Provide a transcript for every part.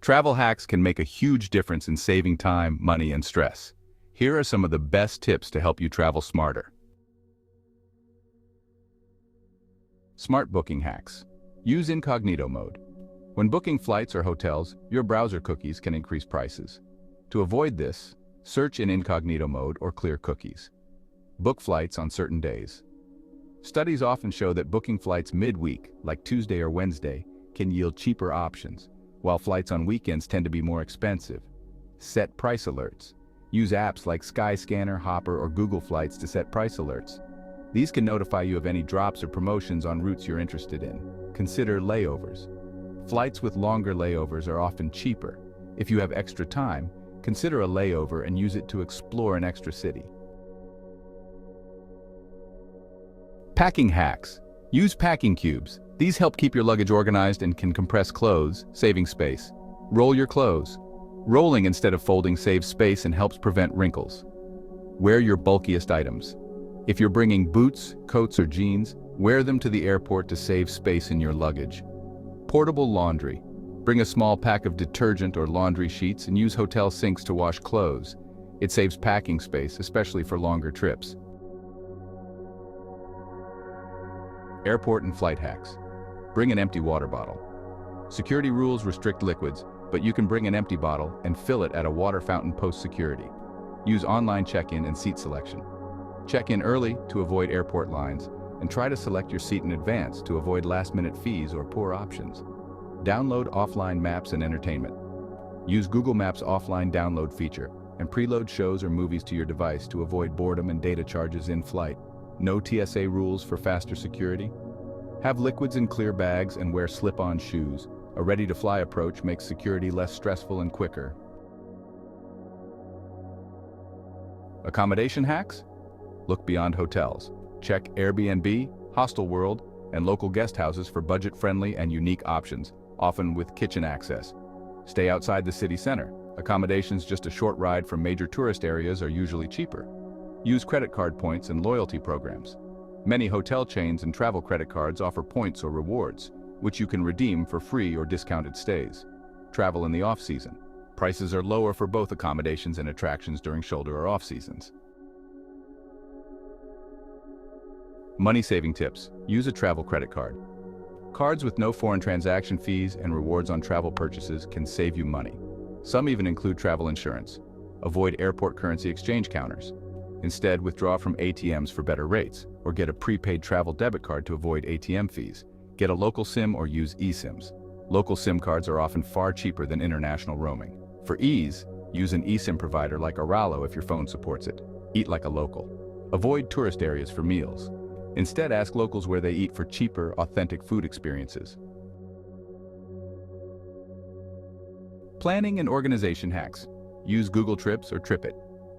Travel hacks can make a huge difference in saving time, money, and stress. Here are some of the best tips to help you travel smarter. Smart booking hacks. Use incognito mode. When booking flights or hotels, your browser cookies can increase prices. To avoid this, search in incognito mode or clear cookies. Book flights on certain days. Studies often show that booking flights midweek, like Tuesday or Wednesday, can yield cheaper options, while flights on weekends tend to be more expensive. Set price alerts. Use apps like Skyscanner, Hopper, or Google Flights to set price alerts. These can notify you of any drops or promotions on routes you're interested in. Consider layovers. Flights with longer layovers are often cheaper. If you have extra time, consider a layover and use it to explore an extra city. Packing hacks. Use packing cubes. These help keep your luggage organized and can compress clothes, saving space. Roll your clothes. Rolling instead of folding saves space and helps prevent wrinkles. Wear your bulkiest items. If you're bringing boots, coats, or jeans, wear them to the airport to save space in your luggage. Portable laundry. Bring a small pack of detergent or laundry sheets and use hotel sinks to wash clothes. It saves packing space, especially for longer trips. Airport and flight hacks. Bring an empty water bottle. Security rules restrict liquids, but you can bring an empty bottle and fill it at a water fountain post-security. Use online check-in and seat selection. Check in early to avoid airport lines, and try to select your seat in advance to avoid last-minute fees or poor options. Download offline maps and entertainment. Use Google Maps offline download feature and preload shows or movies to your device to avoid boredom and data charges in flight. No TSA rules for faster security. Have liquids in clear bags and wear slip-on shoes. A ready-to-fly approach makes security less stressful and quicker. Accommodation hacks? Look beyond hotels. Check Airbnb, Hostelworld, and local guest houses for budget-friendly and unique options, often with kitchen access. Stay outside the city center. Accommodations just a short ride from major tourist areas are usually cheaper. Use credit card points and loyalty programs. Many hotel chains and travel credit cards offer points or rewards, which you can redeem for free or discounted stays. Travel in the off-season. Prices are lower for both accommodations and attractions during shoulder or off-seasons. Money-saving tips. Use a travel credit card. Cards with no foreign transaction fees and rewards on travel purchases can save you money. Some even include travel insurance. Avoid airport currency exchange counters. Instead, withdraw from ATMs for better rates, or get a prepaid travel debit card to avoid ATM fees. Get a local SIM or use eSIMs. Local SIM cards are often far cheaper than international roaming. For ease, use an eSIM provider like Aralo if your phone supports it. Eat like a local. Avoid tourist areas for meals. Instead, ask locals where they eat for cheaper, authentic food experiences. Planning and organization hacks. Use Google Trips or TripIt.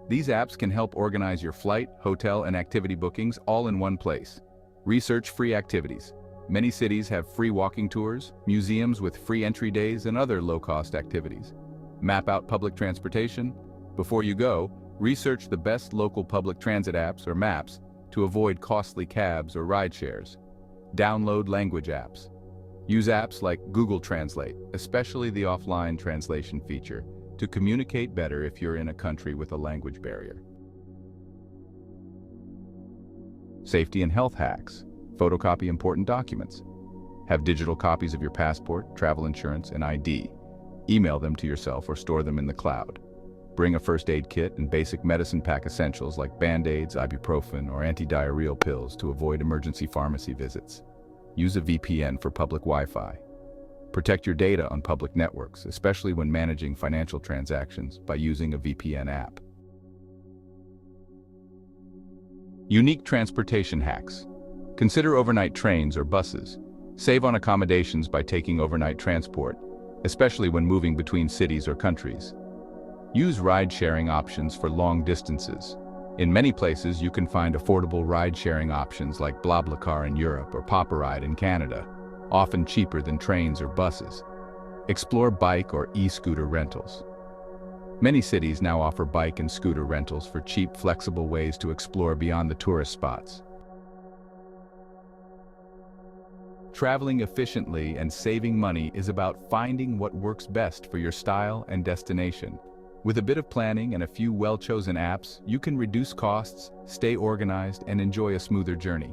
These apps can help organize your flight, hotel, and activity bookings all in one place. Research free activities. Many cities have free walking tours, museums with free entry days, and other low-cost activities. Map out public transportation. Before you go, research the best local public transit apps or maps to avoid costly cabs or ride shares. Download language apps. Use apps like Google Translate, especially the offline translation feature, to communicate better if you're in a country with a language barrier. Safety and health hacks. Photocopy important documents. Have digital copies of your passport, travel insurance, and ID. Email them to yourself or store them in the cloud. Bring a first aid kit and basic medicine pack essentials like Band-Aids, ibuprofen, or antidiarrheal pills to avoid emergency pharmacy visits. Use a VPN for public Wi-Fi. Protect your data on public networks, especially when managing financial transactions, by using a VPN app. Unique transportation hacks. Consider overnight trains or buses. Save on accommodations by taking overnight transport, especially when moving between cities or countries. Use ride-sharing options for long distances. In many places, you can find affordable ride-sharing options like BlaBlaCar in Europe or Paparide in Canada, often cheaper than trains or buses. Explore bike or e-scooter rentals. Many cities now offer bike and scooter rentals for cheap, flexible ways to explore beyond the tourist spots. Traveling efficiently and saving money is about finding what works best for your style and destination. With a bit of planning and a few well-chosen apps, you can reduce costs, stay organized, and enjoy a smoother journey.